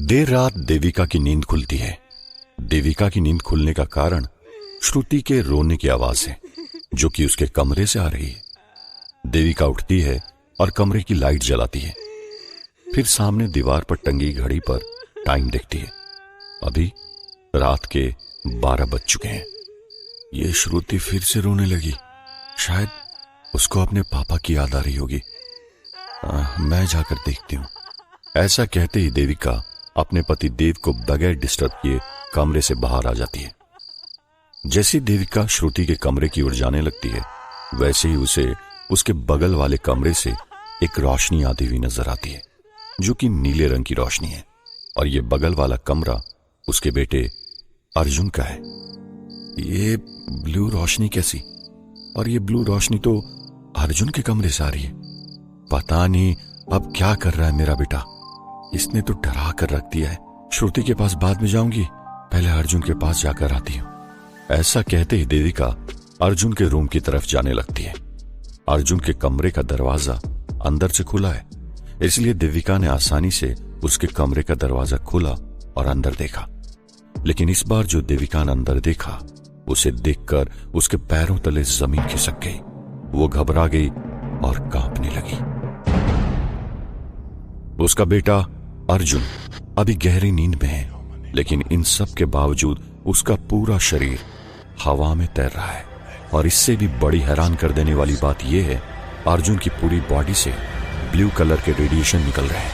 देर रात देविका की नींद खुलती है। देविका की नींद खुलने का कारण श्रुति के रोने की आवाज है, जो कि उसके कमरे से आ रही है। देविका उठती है और कमरे की लाइट जलाती है। फिर सामने दीवार पर टंगी घड़ी पर टाइम देखती है। अभी रात के 12 बज चुके हैं। ये श्रुति फिर से रोने लगी। शायद उसको अपने पापा की याद आ रही होगी। मैं जाकर देखती हूं। ऐसा कहते ही देविका अपने पति देव को बगैर डिस्टर्ब किए कमरे से बाहर आ जाती है। जैसे देविका श्रुति के कमरे की ओर जाने लगती है, वैसे ही उसे उसके बगल वाले कमरे से एक रोशनी आती हुई नजर आती है, जो कि नीले रंग की रोशनी है। और ये बगल वाला कमरा उसके बेटे अर्जुन का है। ये ब्लू रोशनी कैसी? और ये ब्लू रोशनी तो अर्जुन के कमरे से आ रही है। पता नहीं अब क्या कर रहा है मेरा बेटा। इसने तो डरा कर रख दिया है। श्रुति के पास बाद में जाऊंगी, पहले अर्जुन के पास जाकर आती हूं। ऐसा कहते ही देविका अर्जुन के रूम की तरफ जाने लगती है। अर्जुन के कमरे का दरवाजा अंदर से खुला है, इसलिए देविका ने आसानी से उसके कमरे का दरवाजा खोला और अंदर देखा। लेकिन इस बार जो देविका ने अंदर देखा, उसे देखकर उसके पैरों तले जमीन खिसक गई। वो घबरा गई और कांपने लगी। उसका बेटा अर्जुन अभी गहरी नींद में है, लेकिन इन सब के बावजूद उसका पूरा शरीर हवा में तैर रहा है। और इससे भी बड़ी हैरान कर देने वाली बात यह है, अर्जुन की पूरी बॉडी से ब्लू कलर के रेडिएशन निकल रहे हैं,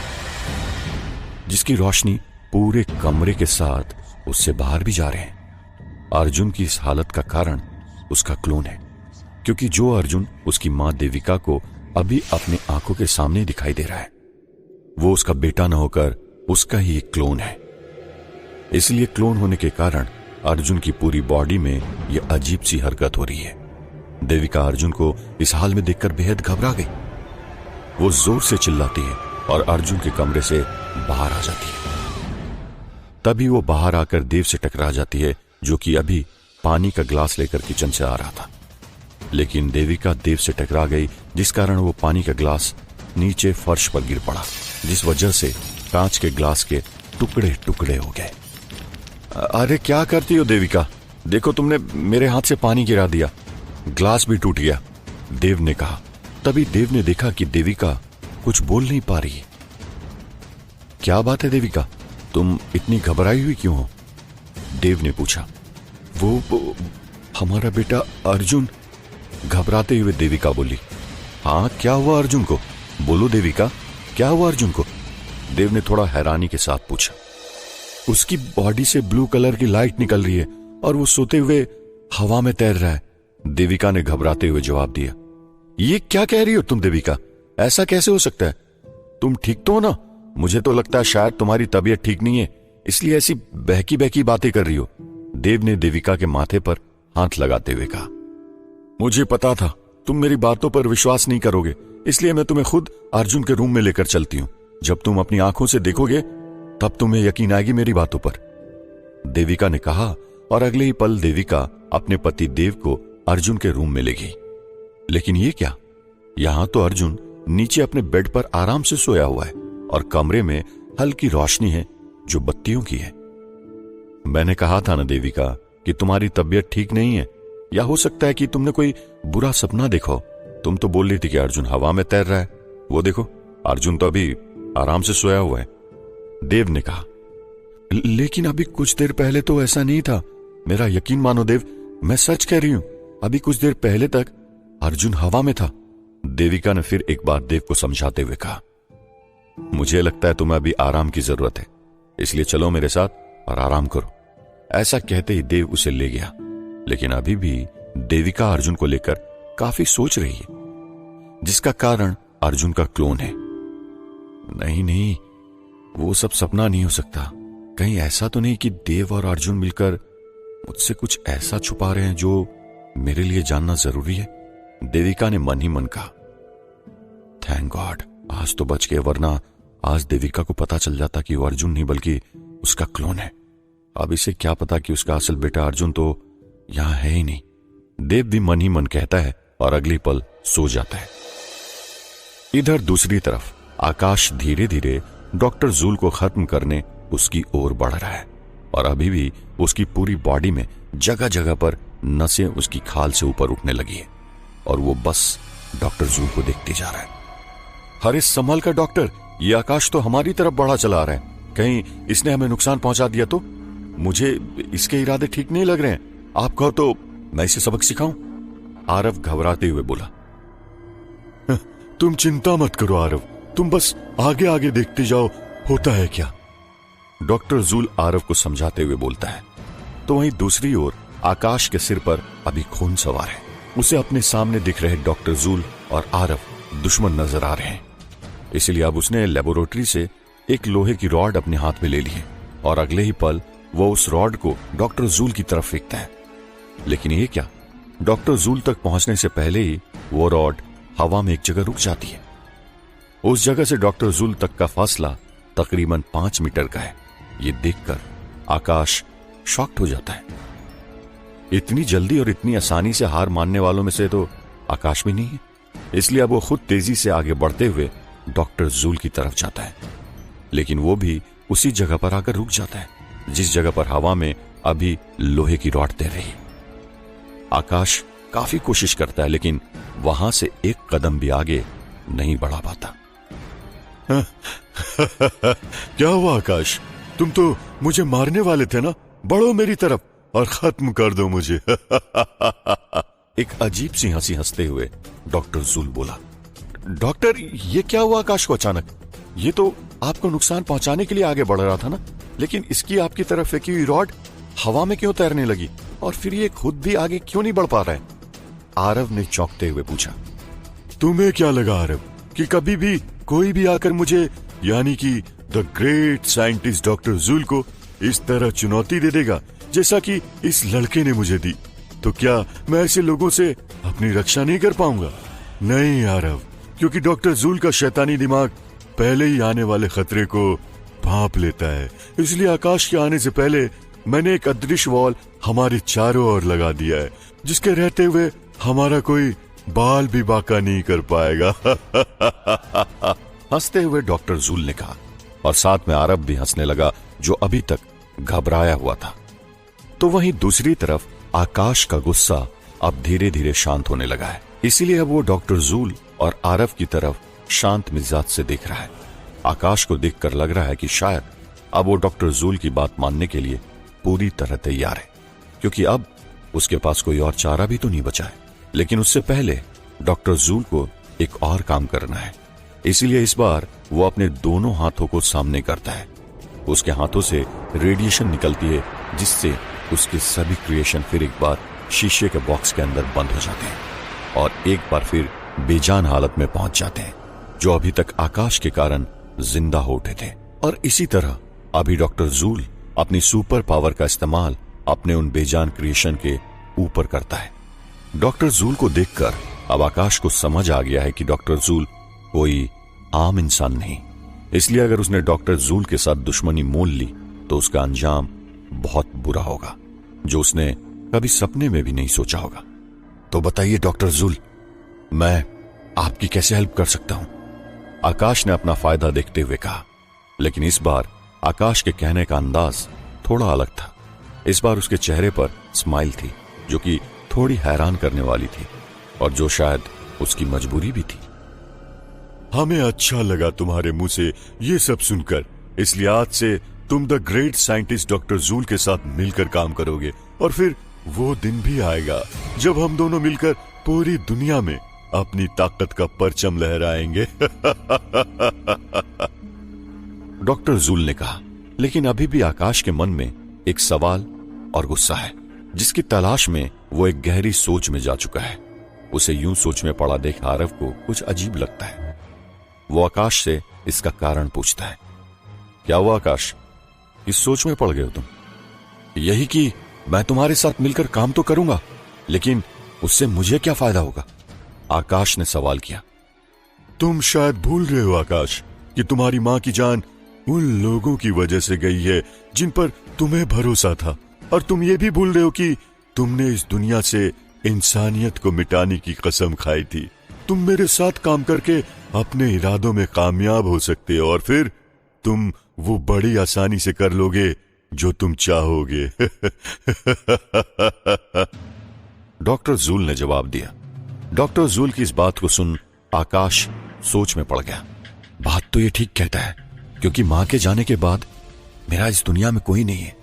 जिसकी रोशनी पूरे कमरे के साथ उससे बाहर भी जा रहे हैं। अर्जुन की इस हालत का कारण उसका क्लोन है, क्योंकि जो अर्जुन उसकी मां देविका को अभी अपनी आंखों के सामने दिखाई दे रहा है, वो उसका बेटा न होकर उसका ही एक क्लोन है। इसलिए क्लोन होने के कारण अर्जुन की पूरी बॉडी में यह अजीब सी हरकत हो रही है। देविका अर्जुन को इस हाल में देखकर बेहद घबरा गई। वो जोर से चिल्लाती है और अर्जुन के कमरे से बाहर आ जाती है। तभी वो बाहर आकर देव से टकरा जाती है, जो कि अभी पानी का ग्लास लेकर किचन से आ रहा था। लेकिन देविका देव से टकरा गई, जिस कारण वो पानी का ग्लास नीचे फर्श पर गिर पड़ा, जिस वजह से कांच के ग्लास के टुकड़े टुकड़े हो गए। अरे क्या करती हो देविका? देखो तुमने मेरे हाथ से पानी गिरा दिया, ग्लास भी टूट गया, देव ने कहा। तभी देव ने देखा कि देविका कुछ बोल नहीं पा रही है। क्या बात है देविका, तुम इतनी घबराई हुई क्यों हो? देव ने पूछा। वो हमारा बेटा अर्जुन, घबराते हुए देविका बोली। हाँ, क्या हुआ अर्जुन को? बोलो देविका, क्या हुआ अर्जुन को? देव ने थोड़ा हैरानी के साथ पूछा। उसकी बॉडी से ब्लू कलर की लाइट निकल रही है और वो सोते हुए हवा में तैर रहा है, देविका ने घबराते हुए जवाब दिया। ये क्या कह रही हो तुम देविका? ऐसा कैसे हो सकता है? तुम ठीक तो हो ना? मुझे तो लगता है शायद तुम्हारी तबीयत ठीक नहीं है, इसलिए ऐसी बहकी बहकी बातें कर रही हो, देव ने देविका के माथे पर हाथ लगाते हुए कहा। मुझे पता था तुम मेरी बातों पर विश्वास नहीं करोगे, इसलिए मैं तुम्हें खुद अर्जुन के रूम में लेकर चलती हूं। जब तुम अपनी आंखों से देखोगे तब तुम्हें यकीन आएगी मेरी बातों पर, देविका ने कहा। और अगले ही पल देविका अपने पति देव को अर्जुन के रूम में ले गई। लेकिन ये क्या, यहां तो अर्जुन नीचे अपने बेड पर आराम से सोया हुआ है और कमरे में हल्की रोशनी है जो बत्तियों की है। मैंने कहा था ना देविका कि तुम्हारी तबीयत ठीक नहीं है, या हो सकता है कि तुमने कोई बुरा सपना देखो। तुम तो बोल रही थी कि अर्जुन हवा में तैर रहा है, वो देखो अर्जुन तो अभी आराम से सोया हुआ है, देव ने कहा। लेकिन अभी कुछ देर पहले तो ऐसा नहीं था, मेरा यकीन मानो देव, मैं सच कह रही हूं, अभी कुछ देर पहले तक अर्जुन हवा में था, देविका ने फिर एक बार देव को समझाते हुए कहा। मुझे लगता है तुम्हें अभी आराम की जरूरत है, इसलिए चलो मेरे साथ और आराम करो। ऐसा कहते ही देव उसे ले गया। लेकिन अभी भी देविका अर्जुन को लेकर काफी सोच रही है, जिसका कारण अर्जुन का क्लोन है। नहीं नहीं, वो सब सपना नहीं हो सकता। कहीं ऐसा तो नहीं कि देव और अर्जुन मिलकर मुझसे कुछ ऐसा छुपा रहे हैं जो मेरे लिए जानना जरूरी है, देविका ने मन ही मन कहा। थैंक गॉड, आज तो बच गए, वरना आज देविका को पता चल जाता कि वो अर्जुन नहीं बल्कि उसका क्लोन है। अब इसे क्या पता कि उसका असल बेटा अर्जुन तो यहां है ही नहीं, देव भी मन ही मन कहता है और अगली पल सो जाता है। इधर दूसरी तरफ आकाश धीरे धीरे डॉक्टर जूल को खत्म करने उसकी ओर बढ़ रहा है और अभी भी उसकी पूरी बॉडी में जगह जगह पर नसें उसकी खाल से ऊपर उठने लगी है और वो बस डॉक्टर जूल को देखते जा रहा है। अरे संभल कर डॉक्टर, ये आकाश तो हमारी तरफ बढ़ा चला रहा है, कहीं इसने हमें नुकसान पहुंचा दिया तो? मुझे इसके इरादे ठीक नहीं लग रहे हैं, आप कहो तो मैं इसे सबक सिखाऊं? आरव घबराते हुए बोला। तुम चिंता मत करो आरव, तुम बस आगे आगे देखते जाओ होता है क्या। डॉक्टर जूल आरव को समझाते हुए बोलता है। तो वहीं दूसरी ओर आकाश के सिर पर अभी खून सवार है। उसे अपने सामने दिख रहे डॉक्टर जूल और आरव दुश्मन नजर आ रहे हैं, इसलिए अब उसने लेबोरेटरी से एक लोहे की रॉड अपने हाथ में ले ली है और अगले ही पल वो उस रॉड को डॉक्टर जूल की तरफ फेंकता है। लेकिन ये क्या, डॉक्टर जूल तक पहुंचने से पहले ही वो रॉड हवा में एक जगह रुक जाती है। उस जगह से डॉक्टर जूल तक का फासला तकरीबन 5 मीटर का है। ये देखकर आकाश शॉक्ड हो जाता है। इतनी जल्दी और इतनी आसानी से हार मानने वालों में से तो आकाश भी नहीं है, इसलिए अब वो खुद तेजी से आगे बढ़ते हुए डॉक्टर जूल की तरफ जाता है। लेकिन वो भी उसी जगह पर आकर रुक जाता है जिस जगह पर हवा में अभी लोहे की रॉड तैर रही है। आकाश काफी कोशिश करता है लेकिन वहां से एक कदम भी आगे नहीं बढ़ा पाता। क्या हुआ आकाश, तुम तो मुझे मारने वाले थे ना, बढ़ो मेरी तरफ और खत्म कर दो मुझे। एक अजीब सी हंसी हंसते हुए डॉक्टर जूल बोला। डॉक्टर, ये क्या हुआ आकाश को अचानक? ये तो आपको नुकसान पहुंचाने के लिए आगे बढ़ रहा था ना, लेकिन इसकी आपकी तरफ फेंकी हुई रॉड हवा में क्यों तैरने लगी और फिर ये खुद भी आगे क्यों नहीं बढ़ पा रहा है? आरव ने चौंकते हुए पूछा। तुम्हें क्या लगा आरव कि कभी भी कोई भी आकर मुझे यानी कि the great scientist doctor joule को इस तरह चुनौती दे देगा जैसा कि इस लड़के ने मुझे दी? तो क्या मैं ऐसे लोगों से अपनी रक्षा नहीं कर पाऊंगा? नहीं आरव, क्योंकि डॉक्टर जूल का शैतानी दिमाग पहले ही आने वाले खतरे को भांप लेता है। इसलिए आकाश के आने से पहले मैंने एक अदृश्य वॉल हमारे चारों ओर लगा दिया है, जिसके रहते हुए हमारा कोई बाल भी बाका नहीं कर पाएगा। हंसते हुए डॉक्टर जूल ने कहा और साथ में आरव भी हंसने लगा जो अभी तक घबराया हुआ था। तो वहीं दूसरी तरफ आकाश का गुस्सा अब धीरे धीरे शांत होने लगा है, इसीलिए अब वो डॉक्टर जूल और आरव की तरफ शांत मिजाज से देख रहा है। आकाश को देखकर लग रहा है कि शायद अब वो डॉक्टर जूल की बात मानने के लिए पूरी तरह तैयार है, क्योंकि अब उसके पास कोई और चारा भी तो नहीं बचा है। लेकिन उससे पहले डॉक्टर जूल को एक और काम करना है, इसीलिए इस बार वो अपने दोनों हाथों को सामने करता है। उसके हाथों से रेडिएशन निकलती है जिससे उसके सभी क्रिएशन फिर एक बार शीशे के बॉक्स के अंदर बंद हो जाते हैं और एक बार फिर बेजान हालत में पहुंच जाते हैं, जो अभी तक आकाश के कारण जिंदा हो उठे थे। और इसी तरह अभी डॉक्टर जूल अपनी सुपर पावर का इस्तेमाल अपने उन बेजान क्रिएशन के ऊपर करता है। डॉक्टर जूल को देखकर अब आकाश को समझ आ गया है कि डॉक्टर जूल कोई आम इंसान नहीं, इसलिए अगर उसने डॉक्टर जूल के साथ दुश्मनी मोल ली तो उसका अंजाम बहुत बुरा होगा, जो उसने कभी सपने में भी नहीं सोचा होगा। तो बताइए डॉक्टर जूल, मैं आपकी कैसे हेल्प कर सकता हूं? आकाश ने अपना फायदा देखते हुए कहा। लेकिन इस बार आकाश के कहने का अंदाज थोड़ा अलग था। इस बार उसके चेहरे पर स्माइल थी जो कि थोड़ी हैरान करने वाली थी और जो शायद उसकी मजबूरी भी थी। हमें अच्छा लगा तुम्हारे मुंह से ये सब सुनकर, इसलिए आज से तुम the great scientist doctor joule के साथ मिलकर काम करोगे और फिर वो दिन भी आएगा जब हम दोनों मिलकर पूरी दुनिया में अपनी ताकत का परचम लहराएंगे। डॉक्टर जूल ने कहा। लेकिन अभी भी आकाश के मन में एक सवाल और गुस्सा है, जिसकी तलाश में वो एक गहरी सोच में जा चुका है। उसे यूं सोच में पड़ा देख आरव को कुछ अजीब लगता है। वो आकाश से इसका कारण पूछता है। क्या हुआ आकाश, इस सोच में पड़ गए हो तुम? यही कि मैं तुम्हारे साथ मिलकर काम तो करूंगा, लेकिन उससे मुझे क्या फायदा होगा? आकाश ने सवाल किया। तुम शायद भूल रहे हो आकाश कि तुम्हारी मां की जान उन लोगों की वजह से गई है जिन पर तुम्हें भरोसा था, और तुम ये भी भूल रहे हो कि तुमने इस दुनिया से इंसानियत को मिटाने की कसम खाई थी। तुम मेरे साथ काम करके अपने इरादों में कामयाब हो सकते हो और फिर तुम वो बड़ी आसानी से कर लोगे जो तुम चाहोगे। डॉक्टर जूल ने जवाब दिया। डॉक्टर जूल की इस बात को सुन आकाश सोच में पड़ गया। बात तो ये ठीक कहता है, क्योंकि मां के जाने के बाद मेरा इस दुनिया में कोई नहीं है,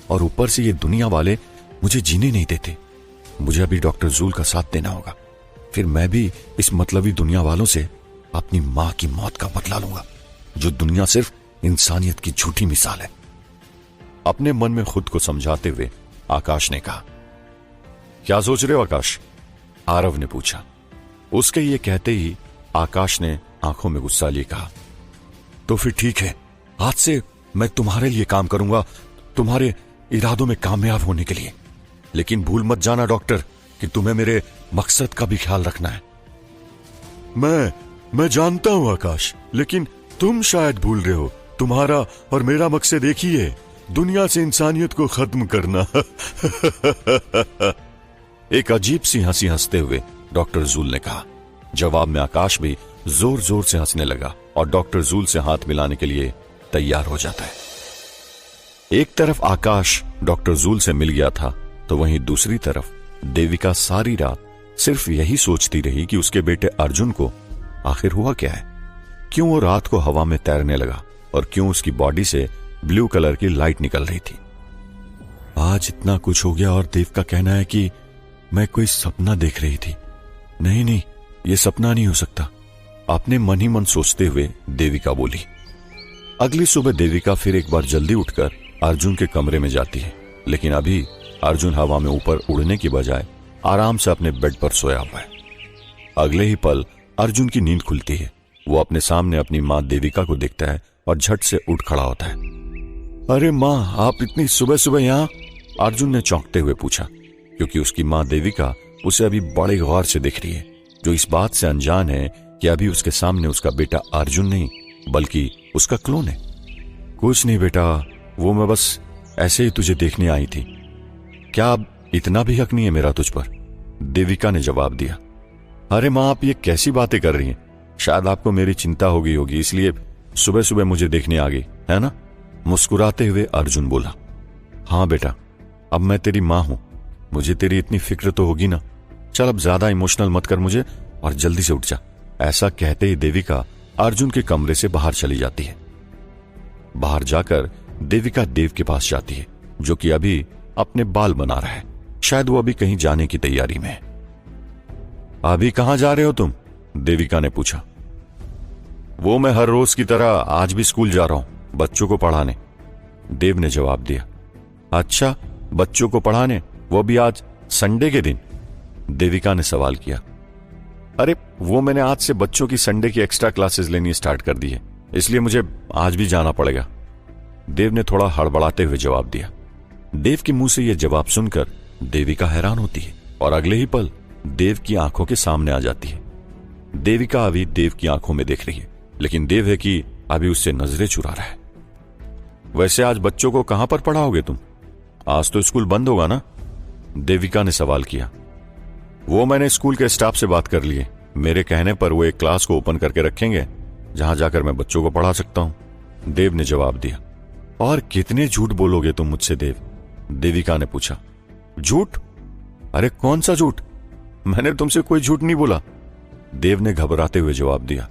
और ऊपर से ये दुनिया वाले मुझे जीने नहीं देते। मुझे अभी डॉक्टर जूल का साथ देना होगा, फिर मैं भी इस मतलबी दुनिया वालों से अपनी मां की मौत का बदला लूंगा, जो दुनिया सिर्फ इंसानियत की झूठी मिसाल है। अपने मन में खुद को समझाते हुए आकाश ने कहा। क्या सोच रहे हो आकाश? आरव ने पूछा। उसके ये कहते ही आकाश ने आंखों में गुस्सा लिए कहा, तो फिर ठीक है, आज से मैं तुम्हारे लिए काम करूंगा, तुम्हारे इरादों में कामयाब होने के लिए। लेकिन भूल मत जाना डॉक्टर कि तुम्हें मेरे मकसद का भी ख्याल रखना है। मैं जानता हूं आकाश, लेकिन तुम शायद भूल रहे हो। तुम्हारा और मेरा मकसद एक ही है, दुनिया से इंसानियत को खत्म करना। एक अजीब सी हंसी हंसते हुए डॉक्टर जूल ने कहा। जवाब में आकाश भी जोर जोर से हंसने लगा और डॉक्टर जूल से हाथ मिलाने के लिए तैयार हो जाता है। एक तरफ आकाश डॉक्टर जूल से मिल गया था, तो वहीं दूसरी तरफ देविका सारी रात सिर्फ यही सोचती रही कि उसके बेटे अर्जुन को आखिर हुआ क्या है, क्यों वो रात को हवा में तैरने लगा और क्यों उसकी बॉडी से ब्लू कलर की लाइट निकल रही थी। आज इतना कुछ हो गया और देव का कहना है कि मैं कोई सपना देख रही थी। नहीं, ये सपना नहीं हो सकता, अपने मन ही मन सोचते हुए देविका बोली। अगली सुबह देविका फिर एक बार जल्दी उठकर अर्जुन के कमरे में जाती है, लेकिन अभी अर्जुन हवा में ऊपर उड़ने की बजाय आराम से अपने बेड पर सोया हुआ है। अगले ही पल अर्जुन की नींद खुलती है। वो अपने सामने अपनी मां देविका को देखता है और झट से उठ खड़ा होता है। अरे मां, आप इतनी सुबह सुबह यहां? अर्जुन ने चौंकते हुए पूछा, क्योंकि उसकी मां देविका उसे अभी बड़े गौर से देख रही है, जो इस बात से अनजान है कि अभी उसके सामने उसका बेटा अर्जुन नहीं बल्कि उसका क्लोन है। कुछ नहीं बेटा, वो मैं बस ऐसे ही तुझे देखने आई थी। क्या अब इतना भी हक नहीं है मेरा तुझ पर? देविका ने जवाब दिया। अरे मां, आप ये कैसी बातें कर रही हैं? शायद आपको मेरी चिंता हो गई होगी, इसलिए सुबह सुबह मुझे देखने आ गई, है ना? मुस्कुराते हुए अर्जुन बोला। हाँ बेटा, अब मैं तेरी मां हूं, मुझे तेरी इतनी फिक्र तो होगी ना। चल अब ज्यादा इमोशनल मत कर मुझे और जल्दी से उठ जा। ऐसा कहते ही देविका अर्जुन के कमरे से बाहर चली जाती है। बाहर जाकर देविका देव के पास जाती है, जो कि अभी अपने बाल बना रहा है। शायद वो अभी कहीं जाने की तैयारी में है। अभी कहां जा रहे हो तुम? देविका ने पूछा। वो मैं हर रोज की तरह आज भी स्कूल जा रहा हूं, बच्चों को पढ़ाने, देव ने जवाब दिया। अच्छा, बच्चों को पढ़ाने, वो भी आज संडे के दिन? देविका ने सवाल किया। अरे वो मैंने आज से बच्चों की संडे की एक्स्ट्रा क्लासेस लेनी स्टार्ट कर दी है, इसलिए मुझे आज भी जाना पड़ेगा, देव ने थोड़ा हड़बड़ाते हुए जवाब दिया। देव के मुंह से यह जवाब सुनकर देविका हैरान होती है और अगले ही पल देव की आंखों के सामने आ जाती है। देविका अभी देव की आंखों में देख रही है, लेकिन देव है कि अभी उससे नजरें चुरा रहा है। वैसे आज बच्चों को कहां पर पढ़ाओगे तुम? आज तो स्कूल बंद होगा ना? देविका ने सवाल किया। वो मैंने स्कूल के स्टाफ से बात कर ली है, मेरे कहने पर वो एक क्लास को ओपन करके रखेंगे जहां जाकर मैं बच्चों को पढ़ा सकता हूं, देव ने जवाब दिया। और कितने झूठ बोलोगे तुम मुझसे देव? देविका ने पूछा। झूठ? अरे कौन सा झूठ? मैंने तुमसे कोई झूठ नहीं बोला, देव ने घबराते हुए जवाब दिया।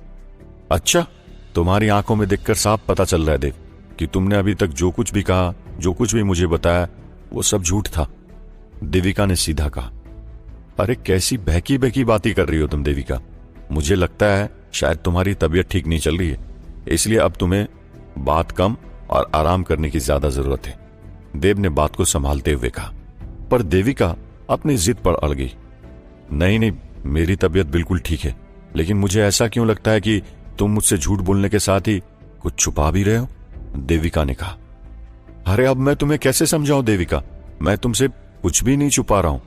अच्छा, तुम्हारी आंखों में देखकर साफ पता चल रहा है देव कि तुमने अभी तक जो कुछ भी कहा, जो कुछ भी मुझे बताया, वो सब झूठ था, देविका ने सीधा कहा। अरे कैसी बहकी बहकी बातें कर रही हो तुम देविका? मुझे लगता है शायद तुम्हारी तबीयत ठीक नहीं चल रही है, इसलिए अब तुम्हें बात कम और आराम करने की ज्यादा जरूरत है, देव ने बात को संभालते हुए कहा। पर देविका अपनी जिद पर अड़ गई। नहीं, मेरी तबीयत बिल्कुल ठीक है, लेकिन मुझे ऐसा क्यों लगता है कि तुम मुझसे झूठ बोलने के साथ ही कुछ छुपा भी रहे हो, देविका ने कहा। अरे अब मैं तुम्हें कैसे समझाऊं देविका, मैं तुमसे कुछ भी नहीं छुपा रहा हूं,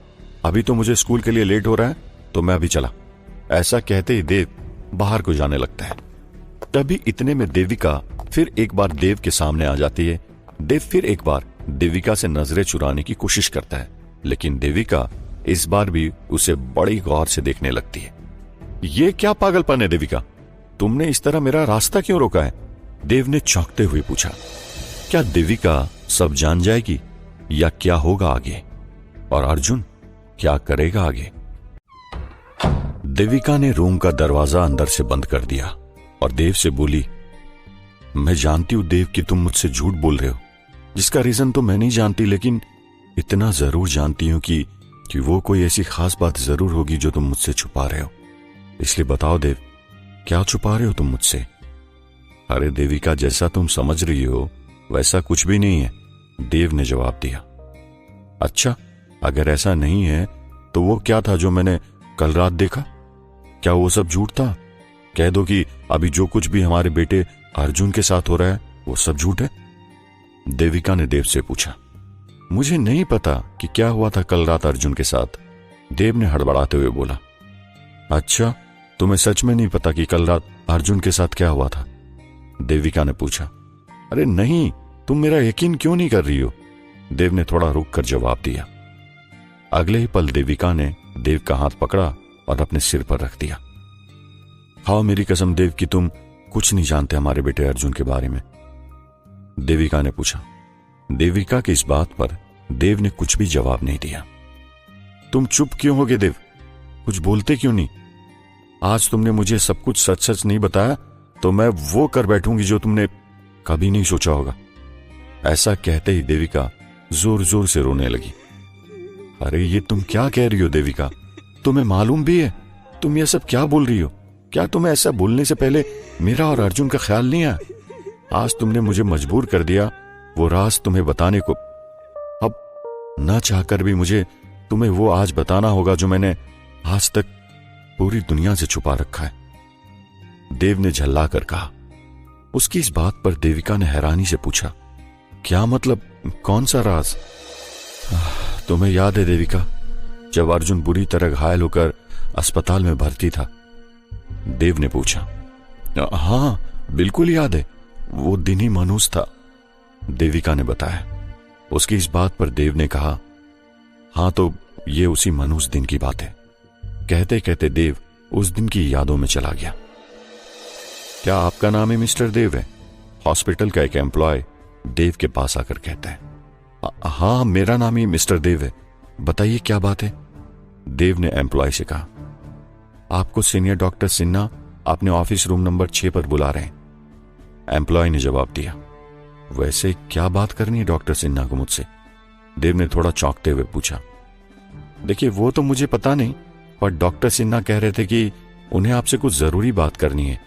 अभी तो मुझे स्कूल के लिए लेट हो रहा है, तो मैं अभी चला। ऐसा कहते ही देव बाहर को जाने लगता है। तभी इतने में देविका फिर एक बार देव के सामने आ जाती है। देव फिर एक बार देविका से नजरें चुराने की कोशिश करता है, लेकिन देविका इस बार भी उसे बड़ी गौर से देखने लगती है। ये क्या पागलपन है देविका, तुमने इस तरह मेरा रास्ता क्यों रोका है? देव ने चौंकते हुए पूछा, क्या देविका सब जान जाएगी या क्या होगा आगे, और अर्जुन क्या करेगा आगे? देविका ने रूम का दरवाजा अंदर से बंद कर दिया और देव से बोली, मैं जानती हूं देव कि तुम मुझसे झूठ बोल रहे हो, जिसका रीजन तो मैं नहीं जानती, लेकिन इतना जरूर जानती हूं कि वो कोई ऐसी खास बात जरूर होगी जो तुम मुझसे छुपा रहे हो। इसलिए बताओ देव, क्या छुपा रहे हो तुम मुझसे? अरे देविका, जैसा तुम समझ रही हो वैसा कुछ भी नहीं है, देव ने जवाब दिया। अच्छा, अगर ऐसा नहीं है तो वो क्या था जो मैंने कल रात देखा? क्या वो सब झूठ था? कह दो कि अभी जो कुछ भी हमारे बेटे अर्जुन के साथ हो रहा है वो सब झूठ है। देविका ने देव से पूछा। मुझे नहीं पता कि क्या हुआ था कल रात अर्जुन के साथ, देव ने हड़बड़ाते हुए बोला। अच्छा, तुम्हें सच में नहीं पता कि कल रात अर्जुन के साथ क्या हुआ था? देविका ने पूछा। अरे नहीं, तुम मेरा यकीन क्यों नहीं कर रही हो? देव ने थोड़ा रुक कर जवाब दिया। अगले ही पल देविका ने देव का हाथ पकड़ा और अपने सिर पर रख दिया। खाओ मेरी कसम देव कि तुम कुछ नहीं जानते हमारे बेटे अर्जुन के बारे में, देविका ने पूछा। देविका की इस बात पर देव ने कुछ भी जवाब नहीं दिया। तुम चुप क्यों हो गए देव? कुछ बोलते क्यों नहीं? आज तुमने मुझे सब कुछ सच सच नहीं बताया तो मैं वो कर बैठूंगी जो तुमने कभी नहीं सोचा होगा। ऐसा कहते ही देविका जोर जोर से रोने लगी। अरे ये तुम क्या कह रही हो देविका? तुम्हें मालूम भी है तुम ये सब क्या बोल रही हो? क्या तुम्हें ऐसा बोलने से पहले मेरा और अर्जुन का ख्याल नहीं आया? आज तुमने मुझे मजबूर कर दिया वो राज तुम्हें बताने को। अब न चाहकर भी मुझे तुम्हें वो आज बताना होगा जो मैंने आज तक पूरी दुनिया से छुपा रखा है, देव ने झल्ला कर कहा। उसकी इस बात पर देविका ने हैरानी से पूछा, क्या मतलब, कौन सा राज? तुम्हें याद है देविका, जब अर्जुन बुरी तरह घायल होकर अस्पताल में भर्ती था? देव ने पूछा। हाँ बिल्कुल याद है, वो दिन ही मनहूस था, देविका ने बताया। उसकी इस बात पर देव ने कहा, हाँ तो ये उसी मनहूस दिन की बात है। कहते कहते देव उस दिन की यादों में चला गया। क्या आपका नाम ही मिस्टर देव है? हॉस्पिटल का एक एम्प्लॉय देव के पास आकर कहता है। हाँ मेरा नाम ही मिस्टर देव है, बताइए क्या बात है? देव ने एम्प्लॉय से कहा। आपको सीनियर डॉक्टर सिन्हा अपने ऑफिस रूम नंबर 6 पर बुला रहे हैं, एम्प्लॉय ने जवाब दिया। वैसे क्या बात करनी है डॉक्टर सिन्हा को मुझसे? देव ने थोड़ा चौंकते हुए पूछा। देखिए वो तो मुझे पता नहीं, पर डॉक्टर सिन्हा कह रहे थे कि उन्हें आपसे कुछ जरूरी बात करनी है।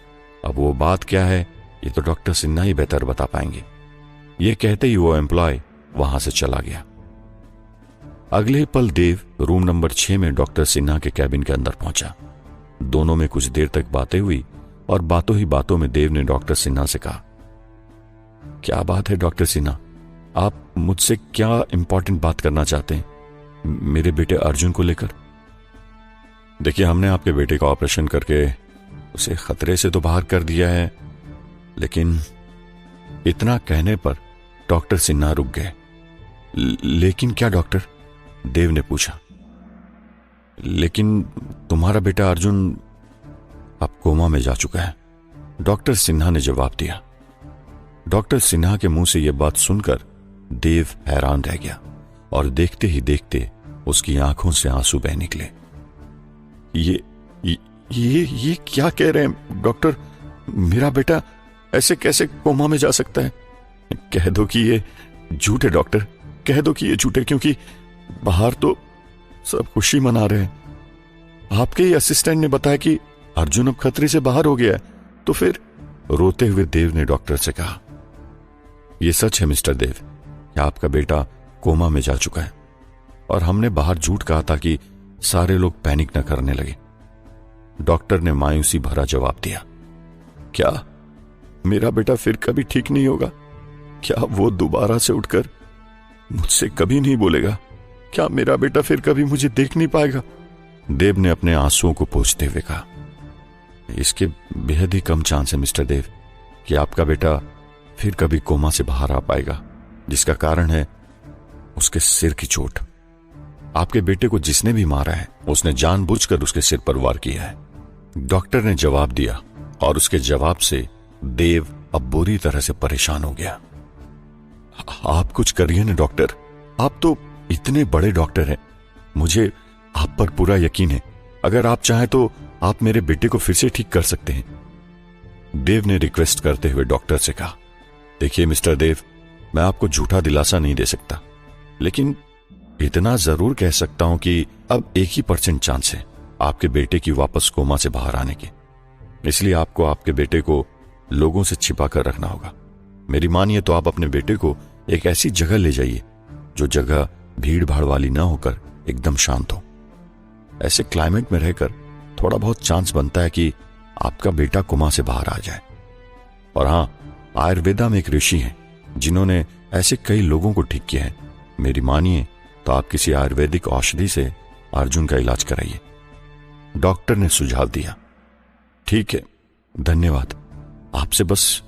अब वो बात क्या है ये तो डॉक्टर सिन्हा ही बेहतर बता पाएंगे। ये कहते ही वो एम्प्लॉय वहां से चला गया। अगले ही पल देव रूम नंबर 6 में डॉक्टर सिन्हा के कैबिन के अंदर पहुंचा। दोनों में कुछ देर तक बातें हुई और बातों ही बातों में देव ने डॉक्टर सिन्हा से कहा, क्या बात है डॉक्टर सिन्हा, आप मुझसे क्या इंपॉर्टेंट बात करना चाहते हैं मेरे बेटे अर्जुन को लेकर? देखिए हमने आपके बेटे का ऑपरेशन करके उसे खतरे से तो बाहर कर दिया है, लेकिन इतना कहने पर डॉक्टर सिन्हा रुक गए। लेकिन क्या डॉक्टर? देव ने पूछा। लेकिन तुम्हारा बेटा अर्जुन अब कोमा में जा चुका है, डॉक्टर सिन्हा ने जवाब दिया। डॉक्टर सिन्हा के मुंह से यह बात सुनकर देव हैरान रह गया और देखते ही देखते उसकी आंखों से आंसू बह निकले। ये क्या कह रहे हैं डॉक्टर? मेरा बेटा ऐसे कैसे कोमा में जा सकता है? कह दो कि ये झूठ है डॉक्टर, कह दो कि ये झूठ है, क्योंकि बाहर तो सब खुशी मना रहे हैं। आपके ही असिस्टेंट ने बताया कि अर्जुन अब खतरे से बाहर हो गया है। तो फिर रोते हुए देव ने डॉक्टर से कहा, यह सच है मिस्टर देव कि आपका बेटा कोमा में जा चुका है, और हमने बाहर झूठ कहा था कि सारे लोग पैनिक न करने लगे। डॉक्टर ने मायूसी भरा जवाब दिया। क्या मेरा बेटा फिर कभी ठीक नहीं होगा? क्या वो दोबारा से उठकर मुझसे कभी नहीं बोलेगा? क्या मेरा बेटा फिर कभी मुझे देख नहीं पाएगा? देव ने अपने आंसुओं को पोंछते हुए कहा। इसके बेहद ही कम चांस है मिस्टर देव कि आपका बेटा फिर कभी कोमा से बाहर आ पाएगा, जिसका कारण है उसके सिर की चोट। आपके बेटे को जिसने भी मारा है उसने जानबूझकर उसके सिर पर वार किया है, डॉक्टर ने जवाब दिया। और उसके जवाब से देव अब बुरी तरह से परेशान हो गया। आप कुछ करिए ना डॉक्टर, आप तो इतने बड़े डॉक्टर हैं, मुझे आप पर पूरा यकीन है। अगर आप चाहें तो आप मेरे बेटे को फिर से ठीक कर सकते हैं। देव ने रिक्वेस्ट करते हुए डॉक्टर से कहा, देखिए मिस्टर देव, मैं आपको झूठा दिलासा नहीं दे सकता, लेकिन इतना जरूर कह सकता हूं कि अब 1% चांस है आपके बेटे की वापस कोमा से बाहर आने के। इसलिए आपको आपके बेटे को लोगों से छिपा कर रखना होगा। मेरी मानिए तो आप अपने बेटे को एक ऐसी जगह ले जाइए जो जगह भीड़ भाड़ वाली ना होकर एकदम शांत हो। ऐसे क्लाइमेट में रहकर थोड़ा बहुत चांस बनता है कि आपका बेटा कोमा से बाहर आ जाए। और हां, आयुर्वेदा में एक ऋषि हैं जिन्होंने ऐसे कई लोगों को ठीक किया है। मेरी मानिए तो आप किसी आयुर्वेदिक औषधि से अर्जुन का इलाज कराइए। डॉक्टर ने सुझाव दिया। ठीक है, धन्यवाद। आपसे बस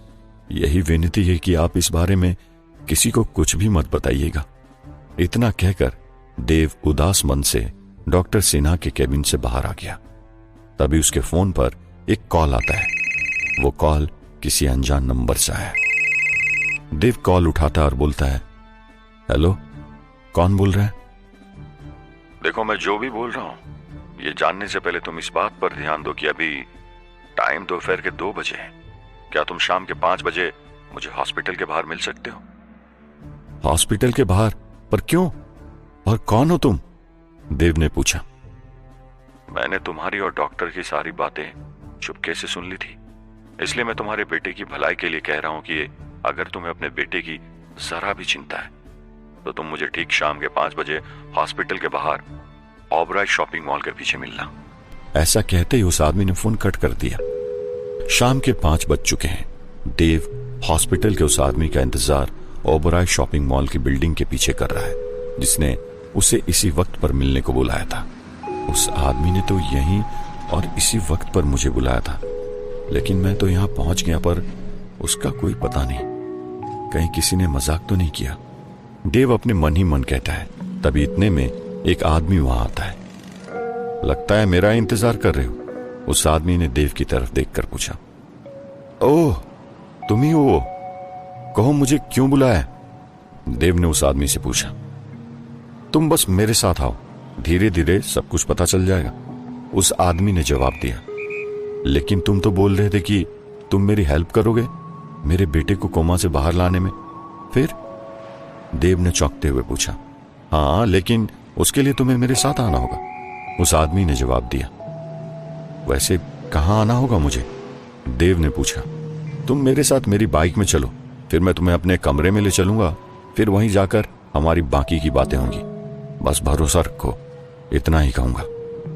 यही विनती है कि आप इस बारे में किसी को कुछ भी मत बताइएगा। इतना कहकर देव उदास मन से डॉक्टर सिन्हा के केबिन से बाहर आ गया। तभी उसके फोन पर एक कॉल आता है। वो कॉल किसी अनजान नंबर से आया। देव कॉल उठाता और बोलता है, हेलो, कौन बोल रहा है? देखो, मैं जो भी बोल रहा हूं ये जानने से पहले तुम इस बात पर ध्यान दो कि अभी टाइम दोपहर के 2 बजे है। क्या तुम शाम के 5 बजे मुझे हॉस्पिटल के बाहर मिल सकते हो? हॉस्पिटल के बाहर? पर क्यों और कौन हो तुम? देव ने पूछा। मैंने तुम्हारी और डॉक्टर की सारी बातें चुपके से सुन ली थी, इसलिए मैं तुम्हारे बेटे की भलाई के लिए कह रहा हूं कि अगर तुम्हें अपने बेटे की जरा भी चिंता है तो तुम मुझे ठीक शाम के 5 बजे हॉस्पिटल के बाहर ओबराय शॉपिंग मॉल के पीछे मिलना। ऐसा कहते ही उस आदमी ने फोन कट कर दिया। शाम के 5 बज चुके हैं। देव हॉस्पिटल के उस आदमी का इंतजार ओबराय शॉपिंग मॉल की बिल्डिंग के पीछे कर रहा है जिसने उसे इसी वक्त पर मिलने को बुलाया था। उस आदमी ने तो यहीं और इसी वक्त पर मुझे बुलाया था, लेकिन मैं तो यहां पहुंच गया पर उसका कोई पता नहीं। कहीं किसी ने मजाक तो नहीं किया? देव अपने मन ही मन कहता है। तभी इतने में एक आदमी वहां आता है। लगता है मेरा इंतजार कर रहे हो? उस आदमी ने देव की तरफ देखकर पूछा। ओह, तुम ही हो? कहो मुझे क्यों बुलाया? देव ने उस आदमी से पूछा। तुम बस मेरे साथ आओ, धीरे धीरे सब कुछ पता चल जाएगा, उस आदमी ने जवाब दिया। लेकिन तुम तो बोल रहे थे कि तुम मेरी हेल्प करोगे मेरे बेटे को कोमा से बाहर लाने में। फिर? देव ने चौंकते हुए पूछा। हाँ, लेकिन उसके लिए तुम्हें मेरे साथ आना होगा, उस आदमी ने जवाब दिया। वैसे कहां आना होगा मुझे? देव ने पूछा। तुम मेरे साथ मेरी बाइक में चलो, फिर मैं तुम्हें अपने कमरे में ले चलूंगा, फिर वहीं जाकर हमारी बाकी की बातें होंगी। बस भरोसा रखो, इतना ही कहूंगा,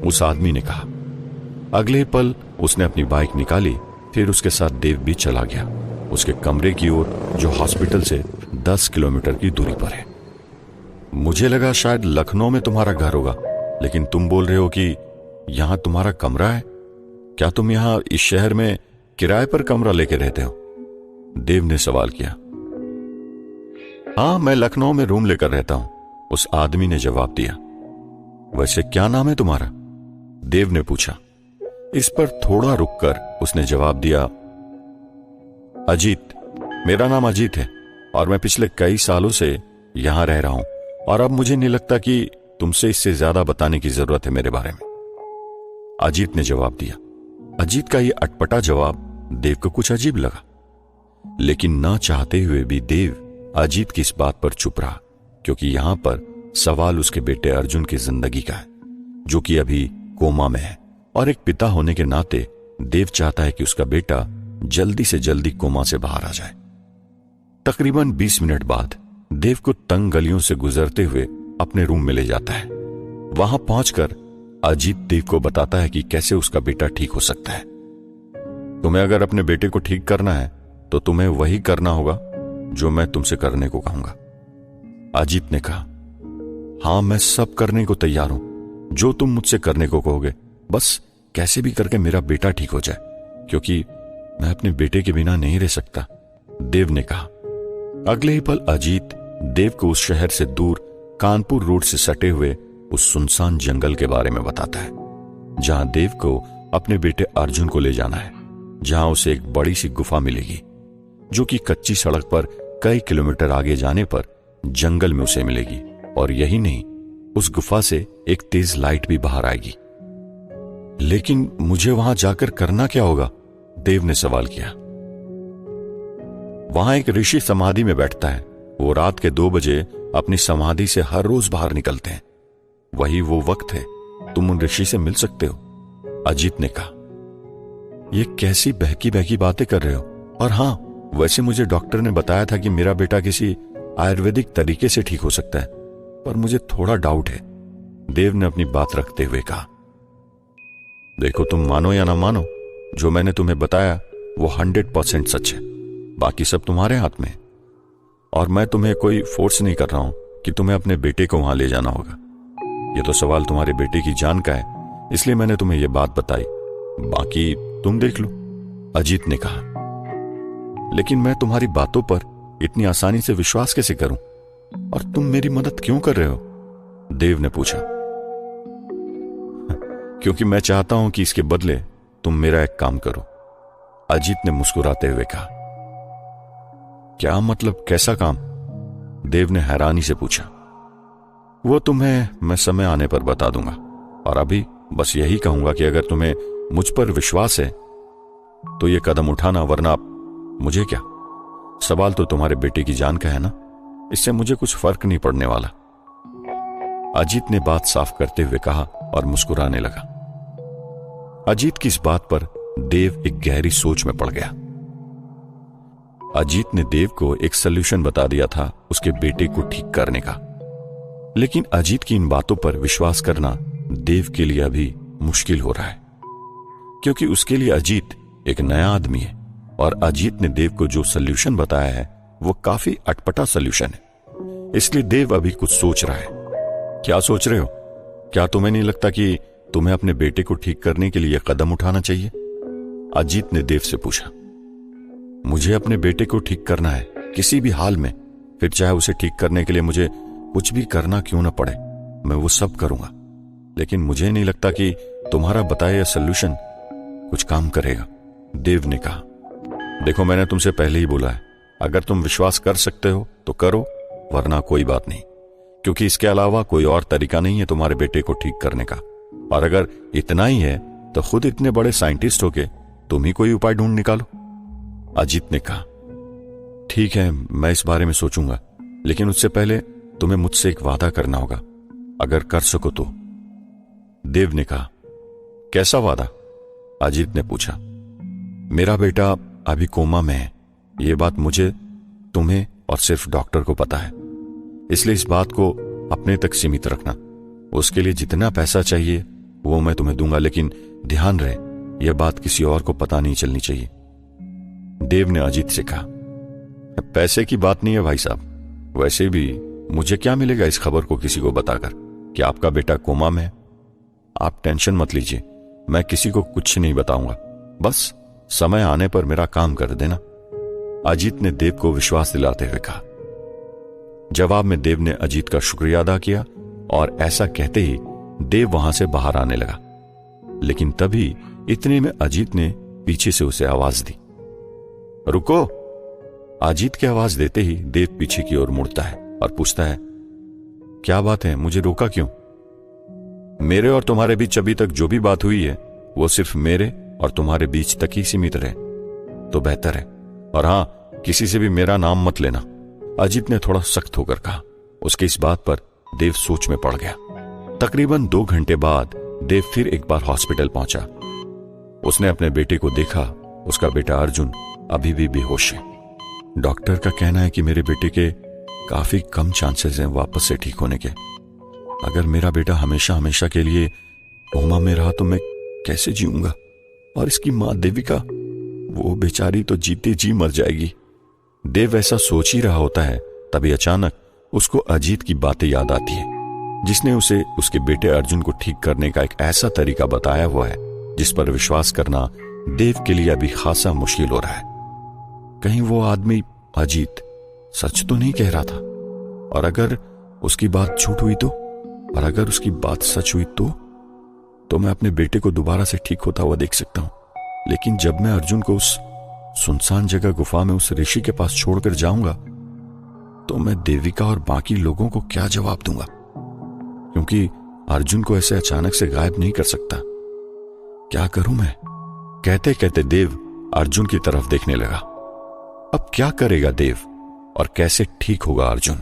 उस आदमी ने कहा। अगले पल उसने अपनी बाइक निकाली, फिर उसके साथ देव भी चला गया उसके कमरे की ओर, जो हॉस्पिटल से 10 किलोमीटर की दूरी पर है। मुझे लगा शायद लखनऊ में तुम्हारा घर होगा, लेकिन तुम बोल रहे हो कि यहां तुम्हारा कमरा है। क्या तुम यहां इस शहर में किराए पर कमरा लेके रहते हो? देव ने सवाल किया। हाँ, मैं लखनऊ में रूम लेकर रहता हूं, उस आदमी ने जवाब दिया। वैसे क्या नाम है तुम्हारा? देव ने पूछा। इस पर थोड़ा रुककर उसने जवाब दिया, अजीत। मेरा नाम अजीत है और मैं पिछले कई सालों से यहां रह रहा हूं, और अब मुझे नहीं लगता कि तुमसे इससे ज्यादा बताने की जरूरत है मेरे बारे में, अजीत ने जवाब दिया। अजीत का यह अटपटा जवाब देव को कुछ अजीब लगा, लेकिन ना चाहते हुए भी देव अजीत की इस बात पर चुप रहा, क्योंकि यहां पर सवाल उसके बेटे अर्जुन की जिंदगी का है, जो कि अभी कोमा में है। और एक पिता होने के नाते देव चाहता है कि उसका बेटा जल्दी से जल्दी कोमा से बाहर आ जाए। तकरीबन 20 मिनट बाद देव को तंग गलियों से गुजरते हुए अपने रूम में ले जाता है। वहां पहुंचकर अजीत देव को बताता है कि कैसे उसका बेटा ठीक हो सकता है। तुम्हें अगर अपने बेटे को ठीक करना है तो तुम्हें वही करना होगा जो मैं तुमसे करने को कहूंगा, अजीत ने कहा। हां, मैं सब करने को तैयार हूं, जो तुम मुझसे करने को कहोगे, बस कैसे भी करके मेरा बेटा ठीक हो जाए, क्योंकि मैं अपने बेटे के बिना नहीं रह सकता, देव ने कहा। अगले ही पल अजीत देव को उस शहर से दूर कानपुर रोड से सटे हुए उस सुनसान जंगल के बारे में बताता है, जहां देव को अपने बेटे अर्जुन को ले जाना है, जहां उसे एक बड़ी सी गुफा मिलेगी। जो कि कच्ची सड़क पर कई किलोमीटर आगे जाने पर जंगल में उसे मिलेगी। और यही नहीं, उस गुफा से एक तेज लाइट भी बाहर आएगी। लेकिन मुझे वहां जाकर करना क्या होगा? देव ने सवाल किया। वहां एक ऋषि समाधि में बैठता है। वो रात के 2 बजे अपनी समाधि से हर रोज बाहर निकलते हैं। वही वो वक्त है, तुम उन ऋषि से मिल सकते हो, अजीत ने कहा। ये कैसी बहकी बहकी बातें कर रहे हो? और हां, वैसे मुझे डॉक्टर ने बताया था कि मेरा बेटा किसी आयुर्वेदिक तरीके से ठीक हो सकता है, पर मुझे थोड़ा डाउट है, देव ने अपनी बात रखते हुए कहा। देखो, तुम मानो या ना मानो, जो मैंने तुम्हें बताया वो 100% सच है। बाकी सब तुम्हारे हाथ में है। और मैं तुम्हें कोई फोर्स नहीं कर रहा हूं कि तुम्हें अपने बेटे को वहां ले जाना होगा। ये तो सवाल तुम्हारे बेटे की जान का है, इसलिए मैंने तुम्हें यह बात बताई। बाकी तुम देख लो, अजीत ने कहा। लेकिन मैं तुम्हारी बातों पर इतनी आसानी से विश्वास कैसे करूं? और तुम मेरी मदद क्यों कर रहे हो? देव ने पूछा। क्योंकि मैं चाहता हूं कि इसके बदले तुम मेरा एक काम करो, अजीत ने मुस्कुराते हुए कहा। क्या मतलब, कैसा काम? देव ने हैरानी से पूछा। वो तुम्हें मैं समय आने पर बता दूंगा। और अभी बस यही कहूंगा कि अगर तुम्हें मुझ पर विश्वास है तो ये कदम उठाना, वरना मुझे क्या, सवाल तो तुम्हारे बेटे की जान का है ना, इससे मुझे कुछ फर्क नहीं पड़ने वाला। अजीत ने बात साफ करते हुए कहा और मुस्कुराने लगा। अजीत की इस बात पर देव एक गहरी सोच में पड़ गया। अजीत ने देव को एक सलूशन बता दिया था उसके बेटे को ठीक करने का, लेकिन अजीत की इन बातों पर विश्वास करना देव के लिए अभी मुश्किल हो रहा है, क्योंकि उसके लिए अजीत एक नया आदमी है। और अजीत ने देव को जो सलूशन बताया है वो काफी अटपटा सलूशन है। इसलिए देव अभी कुछ सोच रहा है। क्या सोच रहे हो? क्या तुम्हें नहीं लगता कि तुम्हें अपने बेटे को ठीक करने के लिए कदम उठाना चाहिए? अजीत ने देव से पूछा। मुझे अपने बेटे को ठीक करना है, किसी भी हाल में, फिर चाहे उसे ठीक करने के लिए मुझे कुछ भी करना क्यों ना पड़े, मैं वो सब करूंगा। लेकिन मुझे नहीं लगता कि तुम्हारा बताया सलूशन कुछ काम करेगा, देव ने कहा। देखो, मैंने तुमसे पहले ही बोला है, अगर तुम विश्वास कर सकते हो तो करो, वरना कोई बात नहीं, क्योंकि इसके अलावा कोई और तरीका नहीं है तुम्हारे बेटे को ठीक करने का। और अगर इतना ही है तो खुद इतने बड़े साइंटिस्ट होके तुम ही कोई उपाय ढूंढ निकालो, अजीत ने कहा। ठीक है, मैं इस बारे में सोचूंगा, लेकिन उससे पहले तुम्हें मुझसे एक वादा करना होगा, अगर कर सको तो, देव ने कहा। कैसा वादा? अजीत ने पूछा। मेरा बेटा अभी कोमा में है, यह बात मुझे, तुम्हें और सिर्फ डॉक्टर को पता है, इसलिए इस बात को अपने तक सीमित रखना। उसके लिए जितना पैसा चाहिए वो मैं तुम्हें दूंगा, लेकिन ध्यान रहे यह बात किसी और को पता नहीं चलनी चाहिए, देव ने अजीत से कहा। पैसे की बात नहीं है भाई साहब, वैसे भी मुझे क्या मिलेगा इस खबर को किसी को बताकर कि आपका बेटा कोमा में है। आप टेंशन मत लीजिए, मैं किसी को कुछ नहीं बताऊंगा, बस समय आने पर मेरा काम कर देना, अजीत ने देव को विश्वास दिलाते हुए कहा। जवाब में देव ने अजीत का शुक्रिया अदा किया और ऐसा कहते ही देव वहां से बाहर आने लगा। लेकिन तभी इतने में अजीत ने पीछे से उसे आवाज दी। रुको! अजीत की आवाज देते ही देव पीछे की ओर मुड़ता है और पूछता है, क्या बात है, मुझे रोका क्यों? मेरे और तुम्हारे बीच अभी तक जो भी बात हुई है वो सिर्फ मेरे और तुम्हारे बीच तक ही सीमित रहे तो बेहतर है। और हां, किसी से भी मेरा नाम मत लेना, अजीत ने थोड़ा सख्त होकर कहा। उसके इस बात पर देव सोच में पड़ गया। तकरीबन 2 घंटे बाद देव फिर एक बार हॉस्पिटल पहुंचा। उसने अपने बेटे को देखा। उसका बेटा अर्जुन अभी भी बेहोश है। डॉक्टर का कहना है कि मेरे बेटे के काफी कम चांसेस हैं वापस से ठीक होने के। अगर मेरा बेटा हमेशा हमेशा के लिए कोमा में रहा तो मैं कैसे जीऊंगा? और इसकी मां देविका, वो बेचारी तो जीते जी मर जाएगी। देव ऐसा सोच ही रहा होता है, तभी अचानक उसको अजीत की बातें याद आती है, जिसने उसे उसके बेटे अर्जुन को ठीक करने का एक ऐसा तरीका बताया हुआ है जिस पर विश्वास करना देव के लिए अभी खासा मुश्किल हो रहा है। कहीं वो आदमी अजीत सच तो नहीं कह रहा था? और अगर उसकी बात झूठ हुई तो? और अगर उसकी बात सच हुई तो मैं अपने बेटे को दोबारा से ठीक होता हुआ देख सकता हूं। लेकिन जब मैं अर्जुन को उस सुनसान जगह गुफा में उस ऋषि के पास छोड़कर जाऊंगा तो मैं देविका और बाकी लोगों को क्या जवाब दूंगा, क्योंकि अर्जुन को ऐसे अचानक से गायब नहीं कर सकता। क्या करूं मैं? कहते कहते देव अर्जुन की तरफ देखने लगा। अब क्या करेगा देव और कैसे ठीक होगा अर्जुन?